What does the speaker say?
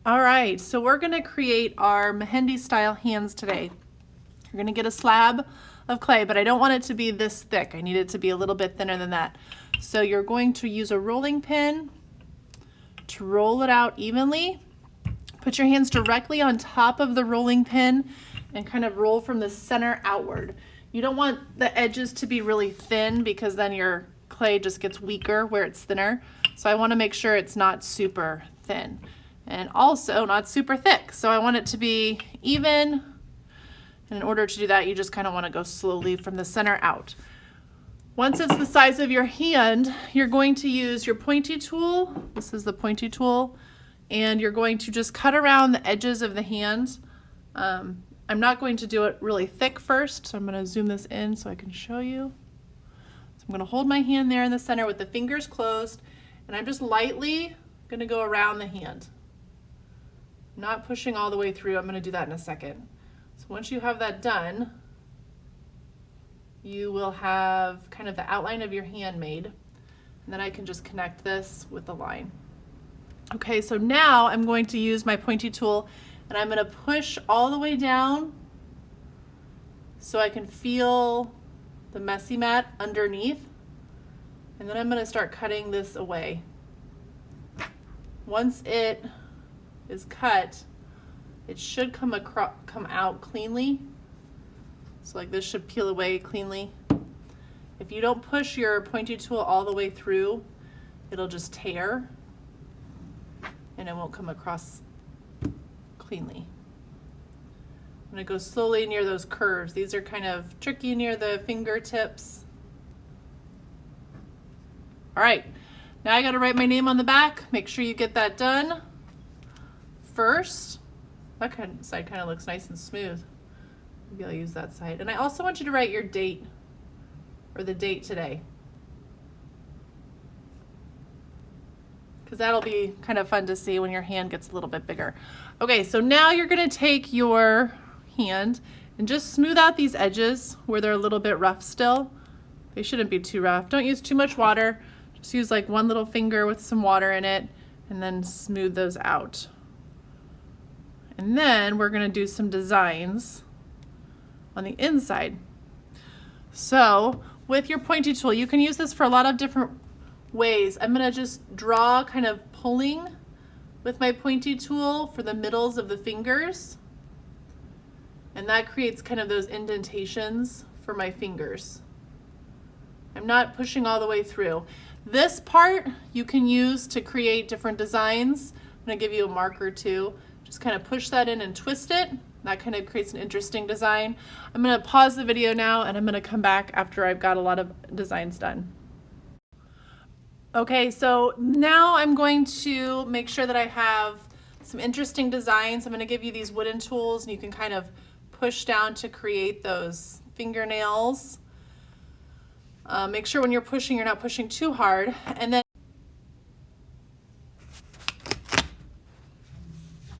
All right, so we're gonna create our Mehendi style hands today. You're gonna get a slab of clay, but I don't want it to be this thick. I need it to be a little bit thinner than that. So you're going to use a rolling pin to roll it out evenly. Put your hands directly on top of the rolling pin and kind of roll from the center outward. You don't want the edges to be really thin because then your clay just gets weaker where it's thinner. So I want to make sure it's not super thin and also not super thick. So I want it to be even. And in order to do that, you just kind of want to go slowly from the center out. Once it's the size of your hand, you're going to use your pointy tool. This is the pointy tool. And you're going to just cut around the edges of the hand. I'm not going to do it really thick first, so I'm going to zoom this in so I can show you. So I'm going to hold my hand there in the center with the fingers closed, and I'm just lightly going to go around the hand. I'm not pushing all the way through. I'm going to do that in a second. So once you have that done, you will have kind of the outline of your hand made, and then I can just connect this with the line. Okay, so now I'm going to use my pointy tool and I'm going to push all the way down so I can feel the messy mat underneath, and then I'm going to start cutting this away. Once it is cut, it should come out cleanly. So like this should peel away cleanly. If you don't push your pointy tool all the way through, it'll just tear and it won't come across cleanly. I'm going to go slowly near those curves. These are kind of tricky near the fingertips. All right, now I got to write my name on the back. Make sure you get that done first. That side kind of looks nice and smooth. Maybe I'll use that side. And I also want you to write your date or the date today, because that'll be kind of fun to see when your hand gets a little bit bigger. Okay, so now you're going to take your hand and just smooth out these edges where they're a little bit rough still. They shouldn't be too rough. Don't use too much water. Just use like one little finger with some water in it and then smooth those out. And then we're going to do some designs on the inside. So with your pointy tool, you can use this for a lot of different ways. I'm going to just draw kind of pulling with my pointy tool for the middles of the fingers, and that creates kind of those indentations for my fingers. I'm not pushing all the way through. This part you can use to create different designs. I'm going to give you a marker too. Just kind of push that in and twist it. That kind of creates an interesting design. I'm going to pause the video now and I'm going to come back after I've got a lot of designs done. Okay, so now I'm going to make sure that I have some interesting designs. I'm going to give you these wooden tools and you can kind of push down to create those fingernails. Make sure when you're pushing, you're not pushing too hard. And then